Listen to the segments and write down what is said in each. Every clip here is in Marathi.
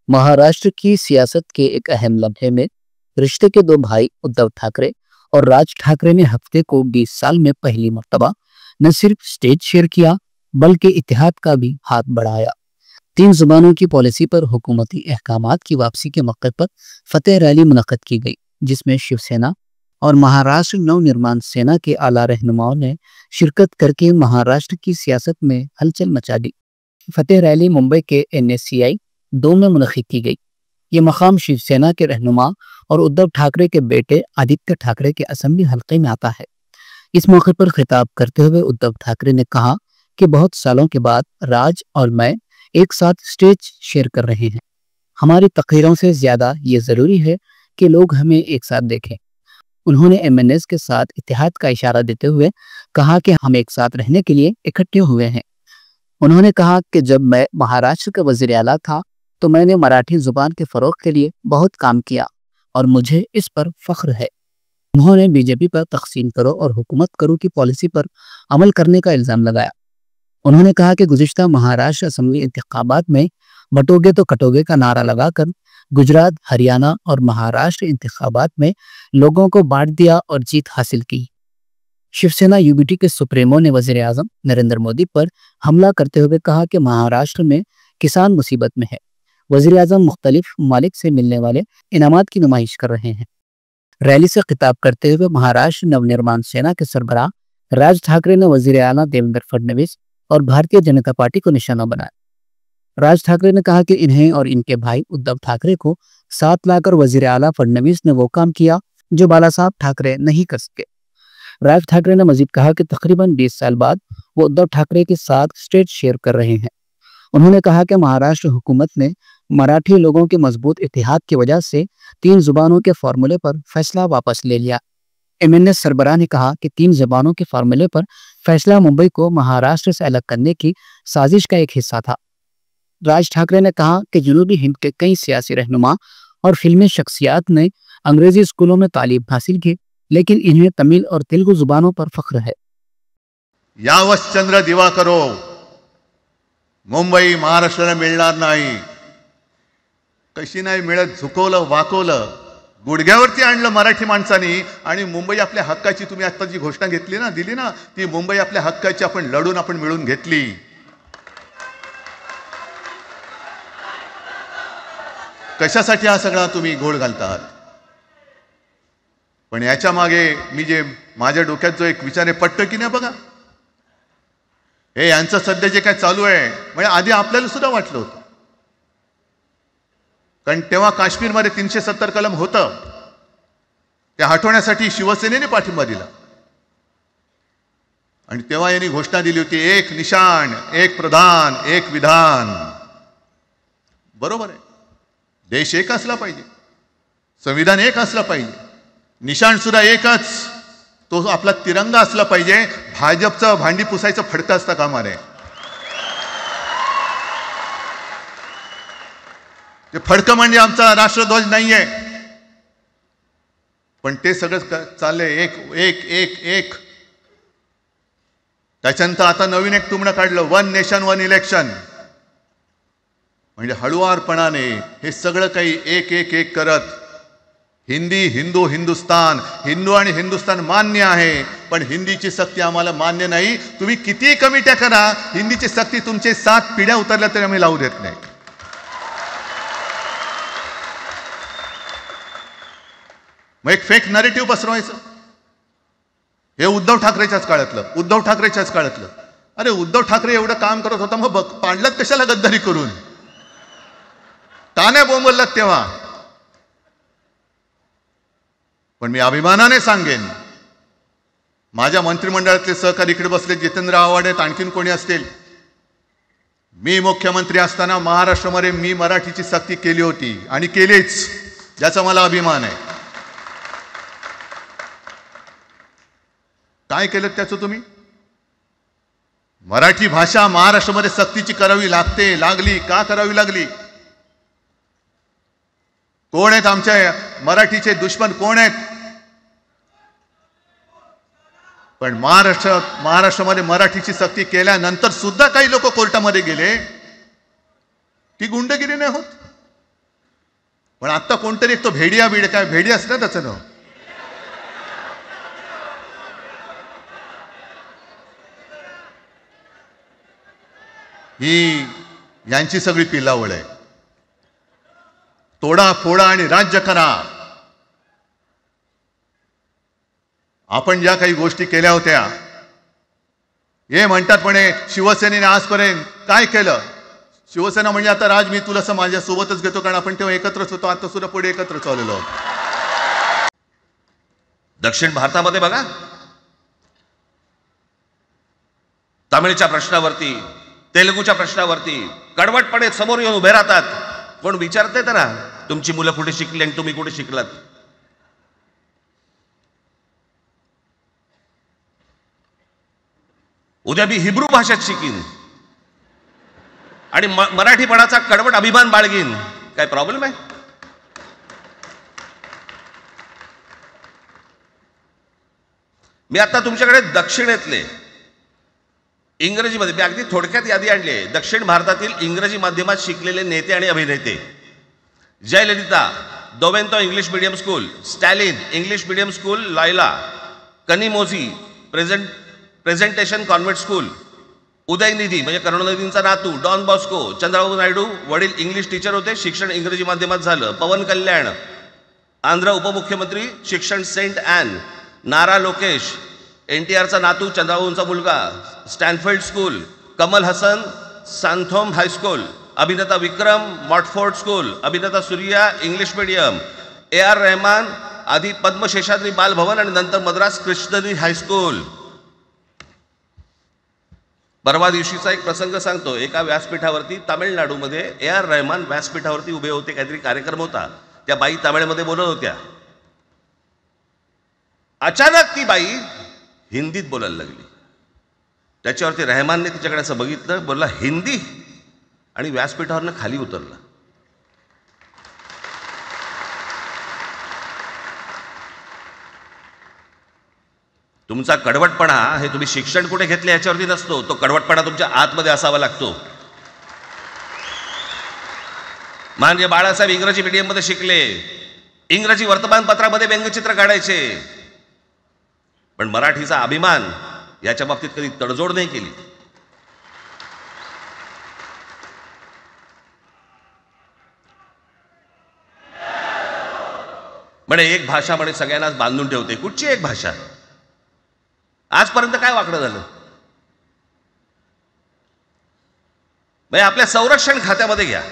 महाराष्ट्र की सियासत के एक अहम लम्हे में रिश्ते के दो भाई उद्धव ठाकरे और राज ठाकरे ने हफ्ते को 20 साल में पहली मर्तबा न सिर्फ स्टेज शेयर किया बल्कि इतिहाद का भी हाथ बढ़ाया। तीन जुबानों की पॉलिसी पर हुकूमती अहकामात की वापसी के मौके पर फतेह रैली मुनक्कद की गई, जिसमें शिवसेना और महाराष्ट्र नवनिर्माण सेना के आला रहनुमाओं ने शिरकत करके महाराष्ट्र की सियासत में हलचल मचा दी। फतेह रैली मुंबई के NSCI 2 में मुनक्किद की गई। ये मकाम शिवसेना के रहनुमा और उद्धव ठाकरे के बेटे आदित्य ठाकरे के असेंबली हल्के में आता है। इस मौके पर खिताब करते हुए उद्धव ठाकरे ने कहा कि बहुत सालों के बाद राज और मैं एक साथ स्टेज शेयर कर रहे हैं। हमारी तकरीरों से ज्यादा ये जरूरी है कि लोग हमें एक साथ देखें। उन्होंने MNS के साथ इत्तेहाद का इशारा देते हुए कहा कि हम एक साथ रहने के लिए इकट्ठे हुए हैं। उन्होंने कहा कि जब मैं महाराष्ट्र का वजीर आला था तो मैंने मराठी जुबान के फरोग के लिए बहुत काम किया और मुझे इस पर फख्र है। उन्होंने बीजेपी पर तकसीम करो और हुकूमत करो की पॉलिसी पर अमल करने का इल्जाम लगाया। उन्होंने कहा कि गुज़िश्ता महाराष्ट्र असेंबली इंतखाबात में बटोगे तो कटोगे का नारा लगाकर गुजरात, हरियाणा और महाराष्ट्र इंतखाबात में लोगों को बांट दिया और जीत हासिल की। शिवसेना UBT के सुप्रीमो ने वजीर आजम नरेंद्र मोदी पर हमला करते हुए कहा कि महाराष्ट्र में किसान मुसीबत में है। वजीर आजम मुख्तलिफ ममालिक से मिलने वाले इनामात की नुमाइश कर रहे हैं। रैली से खिताब करते हुए महाराष्ट्र नवनिर्माण सेना के सरबराह राज ठाकरे ने वजीर आला देवेंद्र फडणवीस और भारतीय जनता पार्टी को निशाना बनाया। राज ठाकरे ने कहा कि इन्हें और इनके भाई उद्धव ठाकरे को साथ लाकर वजीर आला फडणवीस ने वो काम किया जो बाला साहब ठाकरे नहीं कर सके। राज ठाकरे ने मजीद कहा कि तकरीबन 20 साल बाद वो उद्धव ठाकरे के साथ स्टेज शेयर कर रहे हैं। उन्होंने कहा कि महाराष्ट्र हुकूमत ने मराठी लोगों के मजबूत इत्तेहाद की वजह से 3 जुबानों के फार्मूले पर फैसला वापस ले लिया। MNS सरबराह ने कहा कि 3 जुबानों के फार्मूले पर फैसला मुंबई को महाराष्ट्र से अलग करने की साजिश का एक हिस्सा था। राज ठाकरे ने कहा कि जनूबी हिंद के कई सियासी रहनुमा और फिल्मी शख्सियात ने अंग्रेजी स्कूलों में तालीम हासिल की, लेकिन इन्हें तमिल और तेलुगु जुबानों पर फख्र है। यावश्चंद्र दिवाकरो मुंबई महाराष्ट्राला मिळणार नाही, कशी नाही मिळत, झुकवलं वाकवलं, गुडघ्यावरती आणलं मराठी माणसांनी आणि मुंबई आपल्या हक्काची, तुम्ही आता जी घोषणा घेतली ना, दिली ना, ती मुंबई आपल्या हक्काची आपण लढून आपण मिळून घेतली। कशासाठी हा सगळा तुम्ही घोळ घालतात? पण याच्या मागे मी जे माझ्या डोक्यात जो एक विचार आहे पटतं की नाही बघा, हे यांचं सध्या जे काय चालू आहे, म्हणजे आधी आपल्याला सुद्धा वाटलं होतं, कारण तेव्हा काश्मीरमध्ये 370 कलम होतं, ते हटवण्यासाठी शिवसेनेने पाठिंबा दिला आणि तेव्हा यांनी घोषणा दिली होती, एक निशाण, एक प्रधान, एक विधान। बरोबर आहे, देश एक असला पाहिजे, संविधान एक असला पाहिजे, निशाण सुद्धा एकच, तो आपला तिरंगा असला पाहिजे। भाजपचं भांडी पुसायचं फडकं असतं कामा नये। ते फडकं म्हणजे आमचा राष्ट्रध्वज नाहीये, पण ते सगळं चाललंय एक एक एक एक। त्याच्यानंतर आता नवीन एक टुमणं काढलं, 1 नेशन 1 इलेक्शन, म्हणजे हळुवारपणाने हे सगळं काही एक एक एक करत हिंदी, हिंदू, हिंदुस्तान, हिंदू आणि हिंदुस्तान मान्य आहे, पण हिंदीची सक्ती आम्हाला मान्य नाही। तुम्ही किती कमिट्या करा, हिंदीची सक्ती तुमचे 7 पिढ्या उतरल्या तरी आम्ही लावू देत नाही। मग एक फेक नॅरेटिव्ह पसरवायचं, हे उद्धव ठाकरेच्याच काळातलं, उद्धव ठाकरेच्याच काळातलं। अरे उद्धव ठाकरे एवढं काम करत होता, मग पाडलात कशाला गद्दारी करून? ताने बोंबललात तेव्हा। पण मी अभिमानाने सांगेन, माझ्या मंत्रिमंडळातले सहकारी इकडे बसले, जितेंद्र आव्हाड आहेत, आणखीन कोणी असतील, मी मुख्यमंत्री असताना महाराष्ट्रामध्ये मी मराठीची सक्ती केली होती आणि केलीच, ज्याचा मला अभिमान आहे। काय केलं त्याचं तुम्ही? मराठी भाषा महाराष्ट्रामध्ये सक्तीची करावी लागते, लागली, का करावी लागली? कोण आहेत आमच्या मराठीचे दुश्मन, कोण आहेत? पण महाराष्ट्रामध्ये मराठीची सक्ती केल्यानंतर सुद्धा काही लोक कोर्टामध्ये गेले, ती गुंडगिरी नाही होत। पण आत्ता कोणतरी एक तो भेडिया काय भेडी असतं त्याचं नाव, ही यांची सगळी पिलावळ आहे. तोडा फोडा आणि राज्य करा. आपण ज्या काही गोष्टी केल्या होत्या, हे म्हणतात म्हणे शिवसेनेने आजपर्यंत काय केलं. शिवसेना म्हणजे आता राज मी तुला माझ्या सोबतच घेतो, कारण आपण तेव्हा एकत्रच होतो, आता सुद्धा पुढे एकत्र चाललेलो आहोत. दक्षिण भारतामध्ये बघा, तामिळच्या प्रश्नावरती, तेलुगूच्या प्रश्नावरती कडवटपणे समोर येऊन उभे राहतात. कोण विचारते तर तुमची मुलं कुठे शिकली आणि तुम्ही कुठे शिकलात. उद्या मी हिब्रू भाषेत शिकीन आणि मराठीपणाचा कडवट अभिमान बाळगीन. काय प्रॉब्लेम आहे? मी आता तुमच्याकडे दक्षिणेतले इंग्रजीमध्ये, मी अगदी थोडक्यात यादी आणली आहे. दक्षिण भारतातील इंग्रजी माध्यमात शिकलेले नेते आणि अभिनेते: Jayalalithaa, Doveton English medium school, Stalin English medium school Loyola, Kanimozhi Presentation Convent school, Udhayanidhi म्हणजे करुणानिधींचा नातू, डॉन बॉस्को, चंद्रबाबू नायडू वडील इंग्लिश टीचर होते, शिक्षण इंग्रजी माध्यमात झालं, पवन कल्याण आंध्र उपमुख्यमंत्री, शिक्षण सेंट ॲन, नारा लोकेश NTRचा नातू चंद्रबाबूंचा मुलगा, Stanford school, Kamal Haasan Santhome high school, अभिनेता विक्रम मॉटफोर्ड स्कूल, अभिनेता Suriya English medium, AR Rahman आधी पद्मशेषाद्री बालभवन आणि नंतर मद्रास क्रिश्नरी हायस्कूल. परवा दिवशीचा एक प्रसंग सांगतो. एका व्यासपीठावरती तामिळनाडूमध्ये AR रहमान व्यासपीठावरती उभे होते, काहीतरी कार्यक्रम होता, त्या बाई तामिळमध्ये बोलत होत्या. अचानक ती बाई हिंदीत बोलायला लागली. त्याच्यावरती रहमानने तिच्याकडे असं बघितलं, बोलला हिंदी, आणि व्यासपीठावरनं खाली उतरला. तुमचा कडवटपणा हे तुम्ही शिक्षण कुठे घेतले याच्यावरती नसतो, तो कडवटपणा तुमच्या आतमध्ये असावा लागतो. म्हणजे बाळासाहेब इंग्रजी मीडियममध्ये शिकले, इंग्रजी वर्तमानपत्रामध्ये व्यंगचित्र काढायचे, पण मराठीचा अभिमान याच्या बाबतीत कधी तडजोड नाही केली. म्हणे एक भाषा म्हणे सगळ्यांनाच बांधून ठेवते. कुठची एक भाषा? आजपर्यंत काय वाकडं झालं? म्हणजे आपल्या संरक्षण खात्यामध्ये घ्या,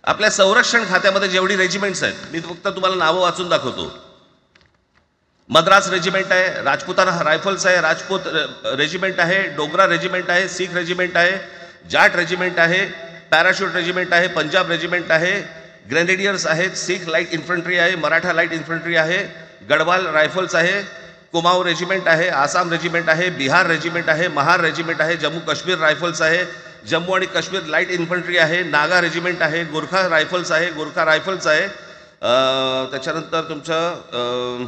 आपल्या संरक्षण खात्यामध्ये जेवढी रेजिमेंट्स आहेत, मी फक्त तुम्हाला नावं वाचून दाखवतो. मद्रास रेजिमेंट आहे, राजपुताना रायफल्स आहे, राजपूत रेजिमेंट आहे, डोगरा रेजिमेंट आहे, सीख रेजिमेंट आहे, जाट रेजिमेंट आहे, पॅराशूट रेजिमेंट आहे, पंजाब रेजिमेंट आहे, ग्रेनेडियर्स आहेत, सीख लाईट इन्फंट्री आहे, मराठा लाईट इन्फंट्री आहे, गढवाल रायफल्स आहे, कुमाऊ रेजिमेंट आहे, आसाम रेजिमेंट आहे, बिहार रेजिमेंट आहे, महार रेजिमेंट आहे, जम्मू काश्मीर रायफल्स आहे, जम्मू आणि काश्मीर लाईट इन्फंट्री आहे, नागा रेजिमेंट आहे, गोरखा रायफल्स आहे, गोरखा रायफल्स आहे, त्याच्यानंतर तुमचं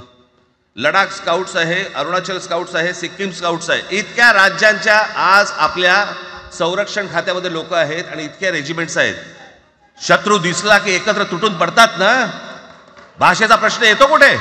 लडाख स्काउट्स आहे, अरुणाचल स्काउट्स आहे, सिक्कीम स्काउट्स आहे. इतक्या राज्यांच्या आज आपल्या संरक्षण खात्यामध्ये लोक आहेत आणि इतक्या रेजिमेंट्स आहेत. शत्रू दिसला की एकत्र तुटून पडतात ना. भाषेचा प्रश्न येतो कुठे?